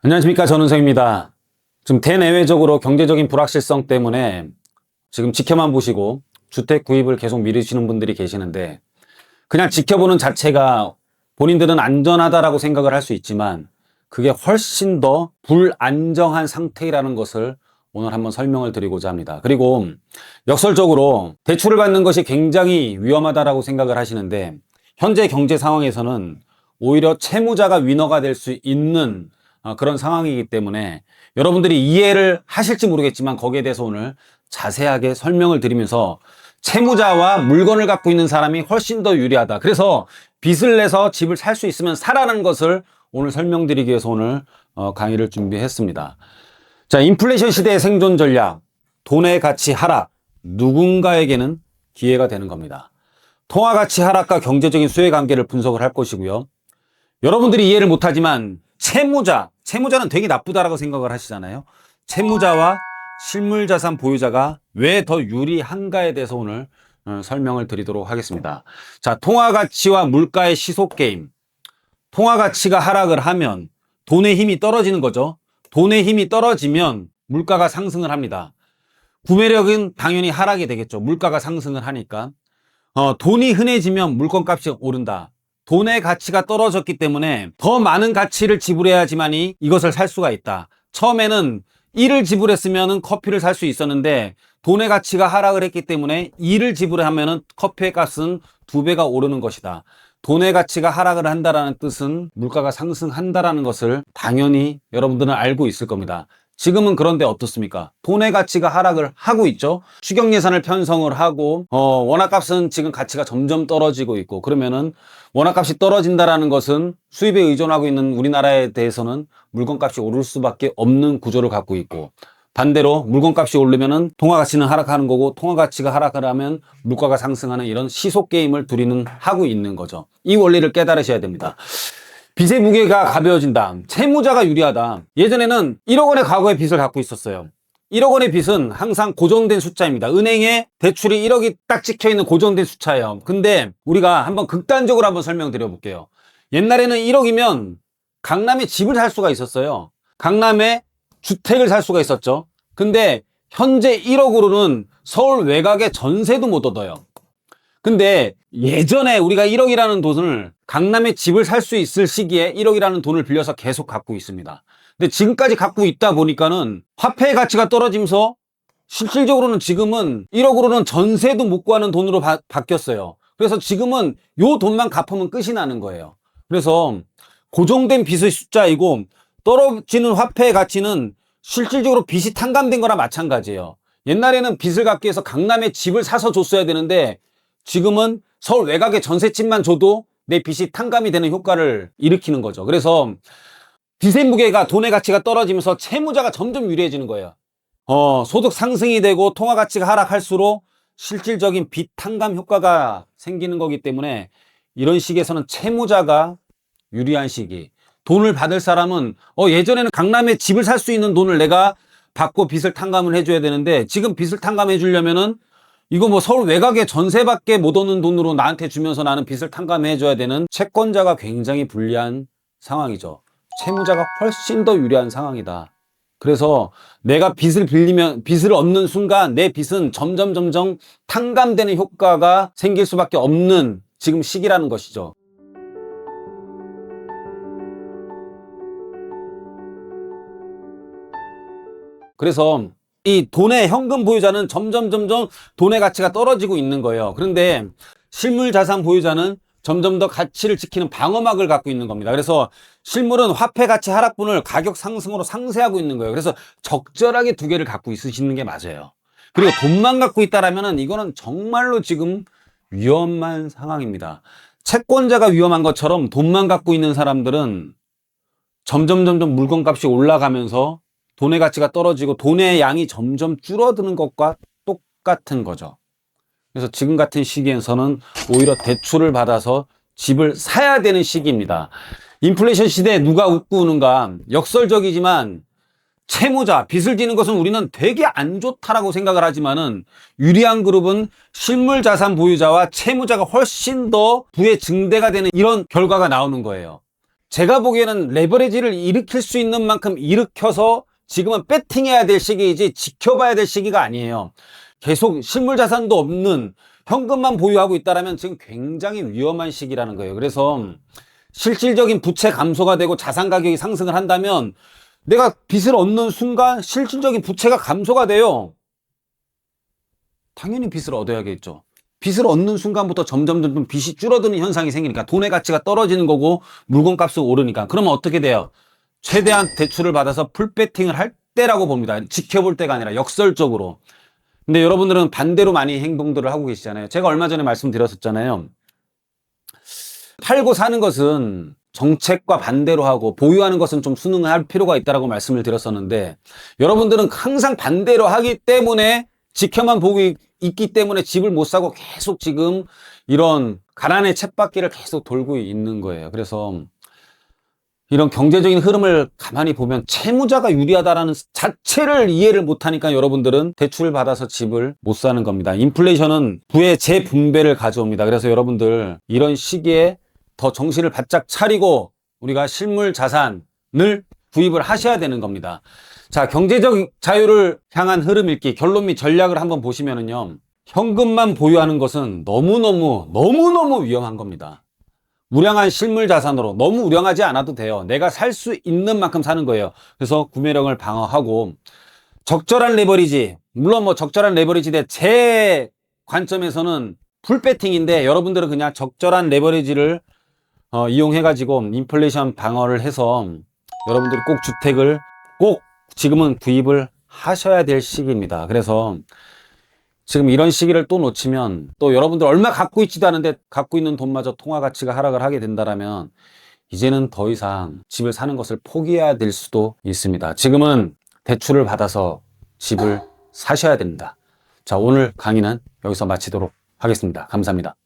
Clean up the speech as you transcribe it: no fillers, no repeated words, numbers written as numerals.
안녕하십니까, 전은성입니다. 지금 대내외적으로 경제적인 불확실성 때문에 지금 지켜만 보시고 주택 구입을 계속 미루시는 분들이 계시는데, 그냥 지켜보는 자체가 본인들은 안전하다라고 생각을 할 수 있지만 그게 훨씬 더 불안정한 상태라는 것을 오늘 한번 설명을 드리고자 합니다. 그리고 역설적으로 대출을 받는 것이 굉장히 위험하다라고 생각을 하시는데, 현재 경제 상황에서는 오히려 채무자가 위너가 될 수 있는 그런 상황이기 때문에 여러분들이 이해를 하실지 모르겠지만 거기에 대해서 오늘 자세하게 설명을 드리면서 채무자와 물건을 갖고 있는 사람이 훨씬 더 유리하다. 그래서 빚을 내서 집을 살 수 있으면 사라는 것을 오늘 설명드리기 위해서 오늘 강의를 준비했습니다. 자, 인플레이션 시대의 생존 전략, 돈의 가치 하락, 누군가에게는 기회가 되는 겁니다. 통화 가치 하락과 경제적인 수혜 관계를 분석을 할 것이고요. 여러분들이 이해를 못하지만 채무자는 되게 나쁘다라고 생각을 하시잖아요. 채무자와 실물자산 보유자가 왜 더 유리한가에 대해서 오늘 설명을 드리도록 하겠습니다. 자, 통화가치와 물가의 시속게임. 통화가치가 하락을 하면 돈의 힘이 떨어지는 거죠. 돈의 힘이 떨어지면 물가가 상승을 합니다. 구매력은 당연히 하락이 되겠죠. 물가가 상승을 하니까. 돈이 흔해지면 물건값이 오른다. 돈의 가치가 떨어졌기 때문에 더 많은 가치를 지불해야지만이 이것을 살 수가 있다. 처음에는 1을 지불했으면 커피를 살 수 있었는데 돈의 가치가 하락을 했기 때문에 2를 지불하면 커피의 값은 2배가 오르는 것이다. 돈의 가치가 하락을 한다는 뜻은 물가가 상승한다는 것을 당연히 여러분들은 알고 있을 겁니다. 지금은 그런데 어떻습니까? 돈의 가치가 하락을 하고 있죠. 추경 예산을 편성을 하고 원화값은 지금 가치가 점점 떨어지고 있고, 그러면은 원화값이 떨어진다라는 것은 수입에 의존하고 있는 우리나라에 대해서는 물건값이 오를 수밖에 없는 구조를 갖고 있고, 반대로 물건값이 오르면은 통화가치는 하락하는 거고, 통화가치가 하락을 하면 물가가 상승하는 이런 시속 게임을 둘이는 하고 있는 거죠. 이 원리를 깨달으셔야 됩니다. 빚의 무게가 가벼워진다. 채무자가 유리하다. 예전에는 1억 원의 과거의 빚을 갖고 있었어요. 1억 원의 빚은 항상 고정된 숫자입니다. 은행에 대출이 1억이 딱 찍혀있는 고정된 숫자예요. 근데 우리가 한번 극단적으로 한번 설명드려 볼게요. 옛날에는 1억이면 강남에 집을 살 수가 있었어요. 강남에 주택을 살 수가 있었죠. 근데 현재 1억으로는 서울 외곽에 전세도 못 얻어요. 근데 예전에 우리가 1억이라는 돈을 강남에 집을 살 수 있을 시기에 1억이라는 돈을 빌려서 계속 갖고 있습니다. 근데 지금까지 갖고 있다 보니까는 화폐의 가치가 떨어지면서 실질적으로는 지금은 1억으로는 전세도 못 구하는 돈으로 바뀌었어요. 그래서 지금은 요 돈만 갚으면 끝이 나는 거예요. 그래서 고정된 빚의 숫자이고 떨어지는 화폐의 가치는 실질적으로 빚이 탕감된 거나 마찬가지예요. 옛날에는 빚을 갚기 위해서 강남에 집을 사서 줬어야 되는데 지금은 서울 외곽에 전셋집만 줘도 내 빚이 탕감이 되는 효과를 일으키는 거죠. 그래서 빚의 무게가, 돈의 가치가 떨어지면서 채무자가 점점 유리해지는 거예요. 소득 상승이 되고 통화 가치가 하락할수록 실질적인 빚 탕감 효과가 생기는 거기 때문에 이런 시기에서는 채무자가 유리한 시기. 돈을 받을 사람은 예전에는 강남에 집을 살 수 있는 돈을 내가 받고 빚을 탕감을 해줘야 되는데, 지금 빚을 탕감해 주려면은 이거 뭐 서울 외곽에 전세밖에 못 얻는 돈으로 나한테 주면서 나는 빚을 탕감해 줘야 되는 채권자가 굉장히 불리한 상황이죠. 채무자가 훨씬 더 유리한 상황이다. 그래서 내가 빚을 빌리면, 빚을 얻는 순간 내 빚은 점점 탕감되는 효과가 생길 수밖에 없는 지금 시기라는 것이죠. 그래서 이 돈의 현금 보유자는 점점 돈의 가치가 떨어지고 있는 거예요. 그런데 실물 자산 보유자는 점점 더 가치를 지키는 방어막을 갖고 있는 겁니다. 그래서 실물은 화폐 가치 하락분을 가격 상승으로 상쇄하고 있는 거예요. 그래서 적절하게 두 개를 갖고 있으시는 게 맞아요. 그리고 돈만 갖고 있다라면은 이거는 정말로 지금 위험한 상황입니다. 채권자가 위험한 것처럼 돈만 갖고 있는 사람들은 점점 물건값이 올라가면서 돈의 가치가 떨어지고 돈의 양이 점점 줄어드는 것과 똑같은 거죠. 그래서 지금 같은 시기에서는 오히려 대출을 받아서 집을 사야 되는 시기입니다. 인플레이션 시대에 누가 웃고 우는가? 역설적이지만 채무자, 빚을 지는 것은 우리는 되게 안 좋다라고 생각을 하지만은 유리한 그룹은 실물 자산 보유자와 채무자가 훨씬 더 부의 증대가 되는 이런 결과가 나오는 거예요. 제가 보기에는 레버리지를 일으킬 수 있는 만큼 일으켜서 지금은 배팅해야 될 시기이지 지켜봐야 될 시기가 아니에요. 계속 실물 자산도 없는 현금만 보유하고 있다라면 지금 굉장히 위험한 시기라는 거예요. 그래서 실질적인 부채 감소가 되고 자산 가격이 상승을 한다면 내가 빚을 얻는 순간 실질적인 부채가 감소가 돼요. 당연히 빚을 얻어야겠죠. 빚을 얻는 순간부터 점점 빚이 줄어드는 현상이 생기니까 돈의 가치가 떨어지는 거고 물건값은 오르니까. 그러면 어떻게 돼요? 최대한 대출을 받아서 풀배팅을 할 때라고 봅니다. 지켜볼 때가 아니라 역설적으로. 근데 여러분들은 반대로 많이 행동들을 하고 계시잖아요. 제가 얼마 전에 말씀드렸었잖아요. 팔고 사는 것은 정책과 반대로 하고 보유하는 것은 좀 순응할 필요가 있다고 말씀을 드렸었는데 여러분들은 항상 반대로 하기 때문에 지켜만 보고 있기 때문에 집을 못 사고 계속 지금 이런 가난의 쳇바퀴를 계속 돌고 있는 거예요. 그래서 이런 경제적인 흐름을 가만히 보면 채무자가 유리하다라는 자체를 이해를 못하니까 여러분들은 대출을 받아서 집을 못 사는 겁니다. 인플레이션은 부의 재분배를 가져옵니다. 그래서 여러분들 이런 시기에 더 정신을 바짝 차리고 우리가 실물 자산을 구입을 하셔야 되는 겁니다. 자, 경제적 자유를 향한 흐름 읽기 결론 및 전략을 한번 보시면은요. 현금만 보유하는 것은 너무너무 위험한 겁니다. 우량한 실물 자산으로 너무 우량하지 않아도 돼요. 내가 살 수 있는 만큼 사는 거예요. 그래서 구매력을 방어하고 적절한 레버리지, 물론 뭐 적절한 레버리지인데 제 관점에서는 풀배팅인데 여러분들은 그냥 적절한 레버리지를 이용해가지고 인플레이션 방어를 해서 여러분들이 꼭 주택을 꼭 지금은 구입을 하셔야 될 시기입니다. 그래서 지금 이런 시기를 또 놓치면 또 여러분들 얼마 갖고 있지도 않은데 갖고 있는 돈마저 통화 가치가 하락을 하게 된다면 이제는 더 이상 집을 사는 것을 포기해야 될 수도 있습니다. 지금은 대출을 받아서 집을 사셔야 됩니다. 자, 오늘 강의는 여기서 마치도록 하겠습니다. 감사합니다.